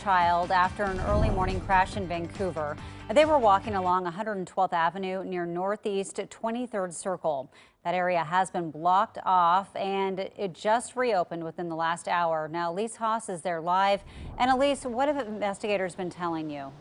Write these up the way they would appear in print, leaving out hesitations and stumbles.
child after an early morning crash in Vancouver. They were walking along 112th Avenue near Northeast 23rd Circle. That area has been blocked off and it just reopened within the last hour. Now, Elise Haas is there live. And Elise, what have investigators been telling you?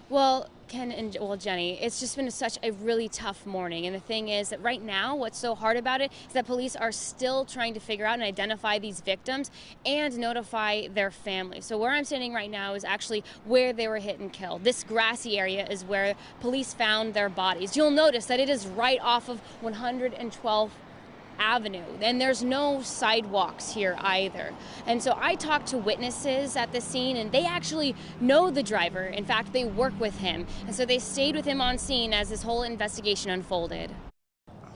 Well, Ken and Jenny, it's just been such a really tough morning. And the thing is that right now, what's so hard about it is that police are still trying to figure out and identify these victims and notify their families. So where I'm standing right now is actually where they were hit and killed. This grassy area is where police found their bodies. You'll notice that it is right off of 112th Avenue, and there's no sidewalks here either. And so I talked to witnesses at the scene, and they actually know the driver. In fact, they work with him, and so they stayed with him on scene as this whole investigation unfolded.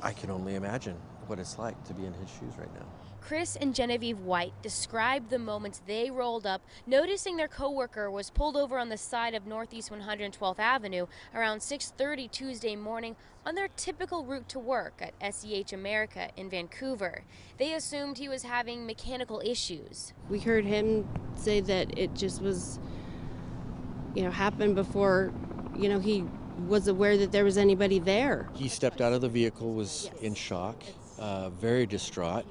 I can only imagine what it's like to be in his shoes right now. Chris and Genevieve White described the moments they rolled up, noticing their coworker was pulled over on the side of Northeast 112th Avenue around 6:30 Tuesday morning on their typical route to work at SEH America in Vancouver. They assumed he was having mechanical issues. We heard him say that it just was, happened before, he was aware that there was anybody there. He stepped out of the vehicle, was in shock, very distraught,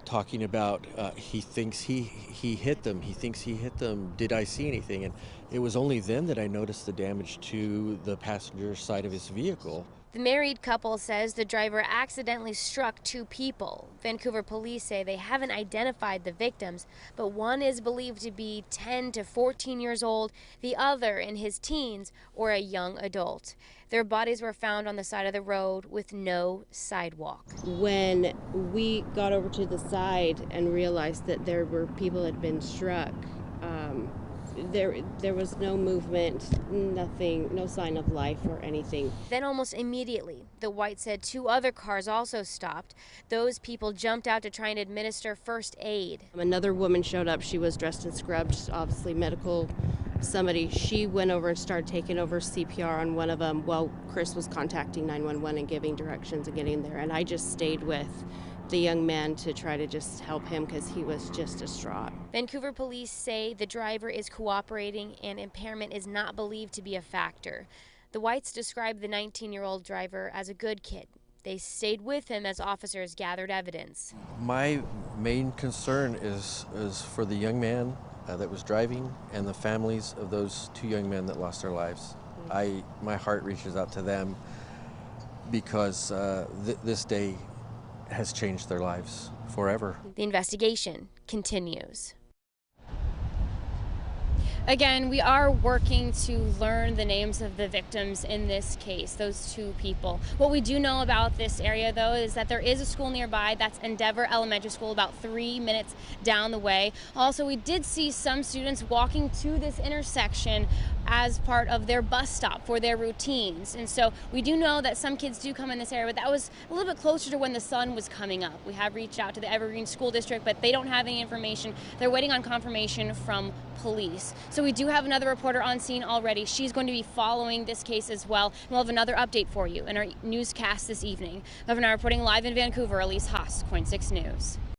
talking about he thinks he hit them. He thinks he hit them. Did I see anything? And it was only then that I noticed the damage to the passenger side of his vehicle. The married couple says the driver accidentally struck two people. Vancouver police say they haven't identified the victims, but one is believed to be 10 to 14 years old, the other in his teens or a young adult. Their bodies were found on the side of the road with no sidewalk. When we got over to the side and realized that there were people that had been struck, there was no movement, nothing, no sign of life or anything. Then almost immediately, the White said two other cars also stopped. Those people jumped out to try and administer first aid. Another woman showed up. She was dressed and scrubbed, obviously medical somebody. She went over and started taking over CPR on one of them while Chris was contacting 911 and giving directions and getting there. And I just stayed with the young man to try to just help him because he was just distraught. Vancouver police say the driver is cooperating and impairment is not believed to be a factor. The Whites described the 19-year-old driver as a good kid. They stayed with him as officers gathered evidence. My main concern is for the young man that was driving and the families of those two young men that lost their lives. My heart reaches out to them because this day has changed their lives forever. The investigation continues. Again, we are working to learn the names of the victims in this case, those two people. What we do know about this area, though, is that there is a school nearby. That's Endeavor Elementary School, about 3 minutes down the way. Also, we did see some students walking to this intersection as part of their bus stop for their routines. And so we do know that some kids do come in this area, but that was a little bit closer to when the sun was coming up. We have reached out to the Evergreen School District, but they don't have any information. They're waiting on confirmation from police. So we do have another reporter on scene already. She's going to be following this case as well. And we'll have another update for you in our newscast this evening. Governor reporting live in Vancouver, Elise Haas, KOIN 6 News.